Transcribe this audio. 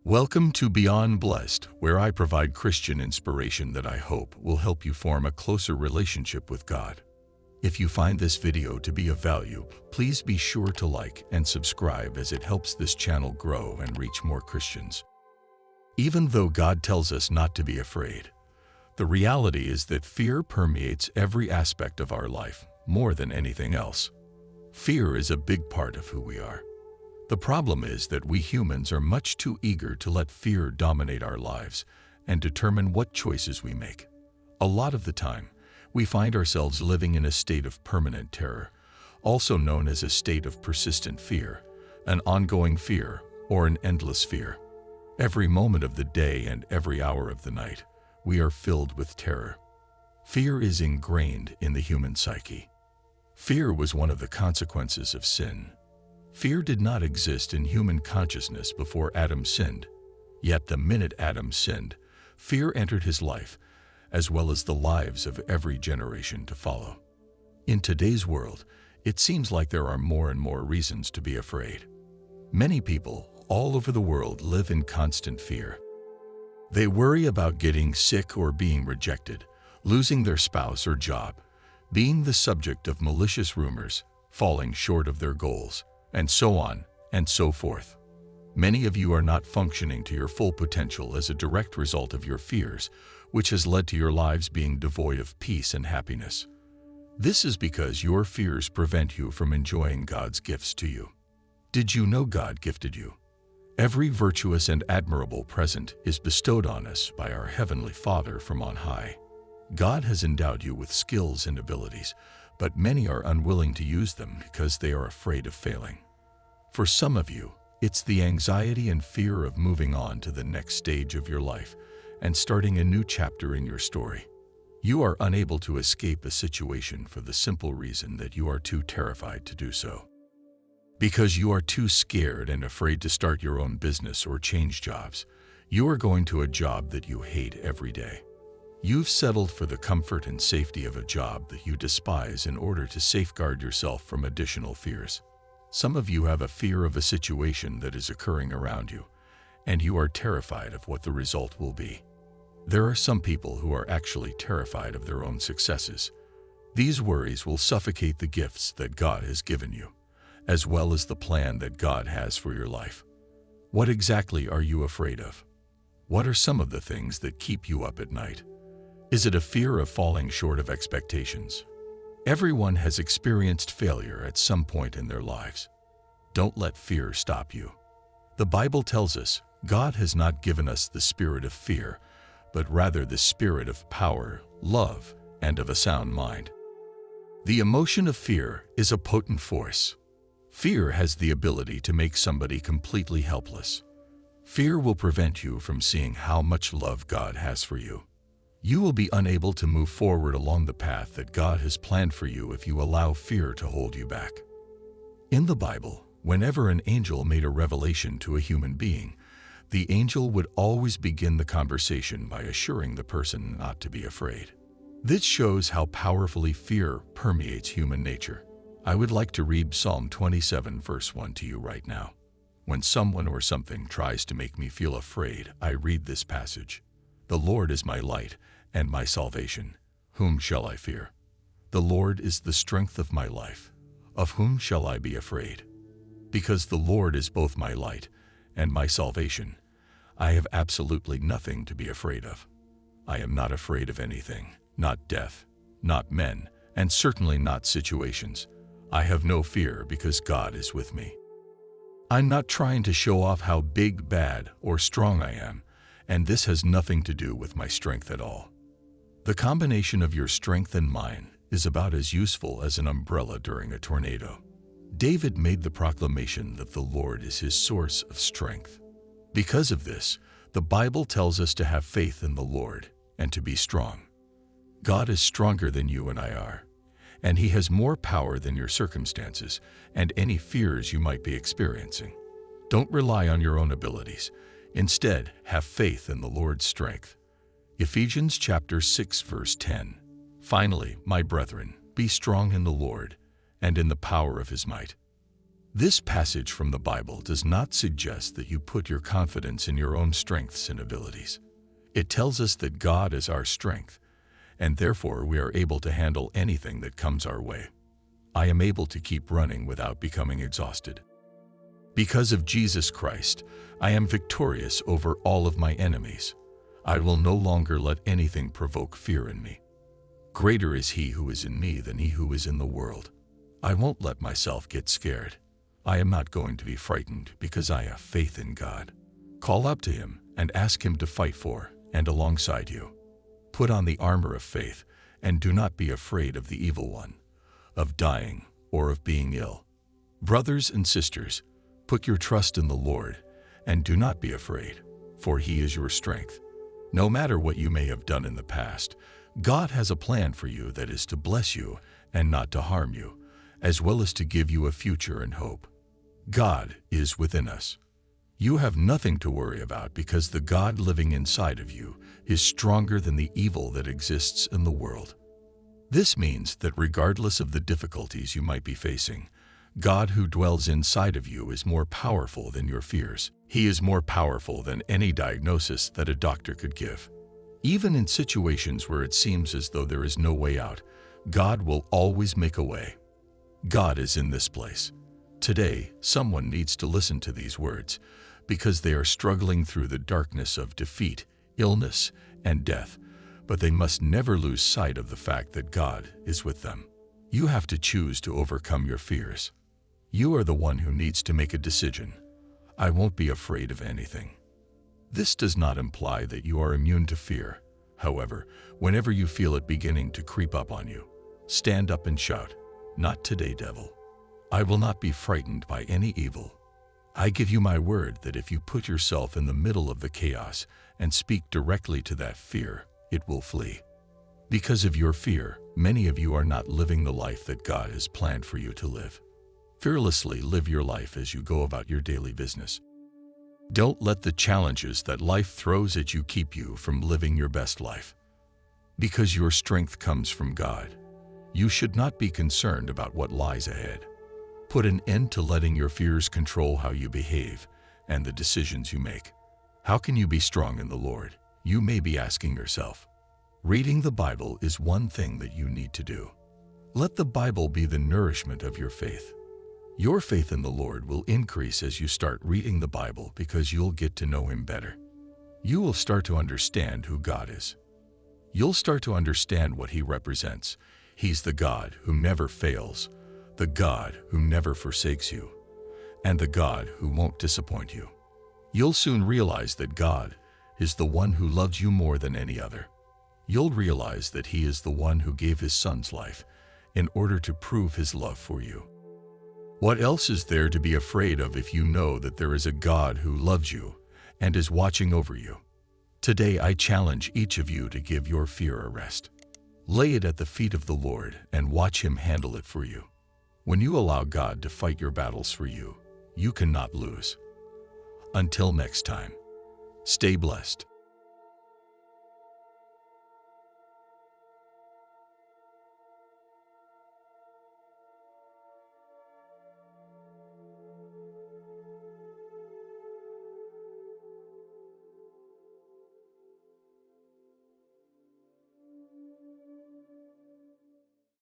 Welcome to Beyond Blessed, where I provide Christian inspiration that I hope will help you form a closer relationship with God. If you find this video to be of value, please be sure to like and subscribe as it helps this channel grow and reach more Christians. Even though God tells us not to be afraid, the reality is that fear permeates every aspect of our life more than anything else. Fear is a big part of who we are. The problem is that we humans are much too eager to let fear dominate our lives and determine what choices we make. A lot of the time, we find ourselves living in a state of permanent terror, also known as a state of persistent fear, an ongoing fear, or an endless fear. Every moment of the day and every hour of the night, we are filled with terror. Fear is ingrained in the human psyche. Fear was one of the consequences of sin. Fear did not exist in human consciousness before Adam sinned. Yet the minute Adam sinned, fear entered his life, as well as the lives of every generation to follow. In today's world, it seems like there are more and more reasons to be afraid. Many people all over the world live in constant fear. They worry about getting sick or being rejected, losing their spouse or job, being the subject of malicious rumors, falling short of their goals, and so on and so forth. Many of you are not functioning to your full potential as a direct result of your fears, which has led to your lives being devoid of peace and happiness. This is because your fears prevent you from enjoying God's gifts to you. Did you know God gifted you? Every virtuous and admirable present is bestowed on us by our Heavenly Father from on high. God has endowed you with skills and abilities, but many are unwilling to use them because they are afraid of failing. For some of you, it's the anxiety and fear of moving on to the next stage of your life and starting a new chapter in your story. You are unable to escape a situation for the simple reason that you are too terrified to do so. Because you are too scared and afraid to start your own business or change jobs, you are going to a job that you hate every day. You've settled for the comfort and safety of a job that you despise in order to safeguard yourself from additional fears. Some of you have a fear of a situation that is occurring around you, and you are terrified of what the result will be. There are some people who are actually terrified of their own successes. These worries will suffocate the gifts that God has given you, as well as the plan that God has for your life. What exactly are you afraid of? What are some of the things that keep you up at night? Is it a fear of falling short of expectations? Everyone has experienced failure at some point in their lives. Don't let fear stop you. The Bible tells us God has not given us the spirit of fear, but rather the spirit of power, love, and of a sound mind. The emotion of fear is a potent force. Fear has the ability to make somebody completely helpless. Fear will prevent you from seeing how much love God has for you. You will be unable to move forward along the path that God has planned for you if you allow fear to hold you back. In the Bible, whenever an angel made a revelation to a human being, the angel would always begin the conversation by assuring the person not to be afraid. This shows how powerfully fear permeates human nature. I would like to read Psalm 27 verse 1 to you right now. When someone or something tries to make me feel afraid, I read this passage. The Lord is my light and my salvation. Whom shall I fear? The Lord is the strength of my life. Of whom shall I be afraid? Because the Lord is both my light and my salvation, I have absolutely nothing to be afraid of. I am not afraid of anything, not death, not men, and certainly not situations. I have no fear because God is with me. I'm not trying to show off how big, bad, or strong I am, and this has nothing to do with my strength at all. The combination of your strength and mine is about as useful as an umbrella during a tornado. David made the proclamation that the Lord is his source of strength. Because of this, the Bible tells us to have faith in the Lord and to be strong. God is stronger than you and I are, and He has more power than your circumstances and any fears you might be experiencing. Don't rely on your own abilities. Instead, have faith in the Lord's strength. Ephesians chapter 6 verse 10. Finally, my brethren, be strong in the Lord and in the power of His might. This passage from the Bible does not suggest that you put your confidence in your own strengths and abilities. It tells us that God is our strength, and therefore we are able to handle anything that comes our way. I am able to keep running without becoming exhausted. Because of Jesus Christ, I am victorious over all of my enemies. I will no longer let anything provoke fear in me. Greater is He who is in me than he who is in the world. I won't let myself get scared. I am not going to be frightened because I have faith in God. Call up to Him and ask Him to fight for and alongside you. Put on the armor of faith and do not be afraid of the evil one, of dying or of being ill. Brothers and sisters, put your trust in the Lord and do not be afraid, for He is your strength. No matter what you may have done in the past, God has a plan for you that is to bless you and not to harm you, as well as to give you a future and hope. God is within us. You have nothing to worry about because the God living inside of you is stronger than the evil that exists in the world. This means that regardless of the difficulties you might be facing, God who dwells inside of you is more powerful than your fears. He is more powerful than any diagnosis that a doctor could give. Even in situations where it seems as though there is no way out, God will always make a way. God is in this place. Today, someone needs to listen to these words because they are struggling through the darkness of defeat, illness, and death, but they must never lose sight of the fact that God is with them. You have to choose to overcome your fears. You are the one who needs to make a decision. I won't be afraid of anything. This does not imply that you are immune to fear. However, whenever you feel it beginning to creep up on you, stand up and shout, "Not today, devil. I will not be frightened by any evil. I give you my word that if you put yourself in the middle of the chaos and speak directly to that fear, it will flee." Because of your fear, many of you are not living the life that God has planned for you to live. Fearlessly live your life as you go about your daily business. Don't let the challenges that life throws at you keep you from living your best life. Because your strength comes from God, you should not be concerned about what lies ahead. Put an end to letting your fears control how you behave and the decisions you make. How can you be strong in the Lord? You may be asking yourself. Reading the Bible is one thing that you need to do. Let the Bible be the nourishment of your faith. Your faith in the Lord will increase as you start reading the Bible because you'll get to know Him better. You will start to understand who God is. You'll start to understand what He represents. He's the God who never fails, the God who never forsakes you, and the God who won't disappoint you. You'll soon realize that God is the one who loves you more than any other. You'll realize that He is the one who gave His Son's life in order to prove His love for you. What else is there to be afraid of if you know that there is a God who loves you and is watching over you? Today I challenge each of you to give your fear a rest. Lay it at the feet of the Lord and watch Him handle it for you. When you allow God to fight your battles for you, you cannot lose. Until next time, stay blessed.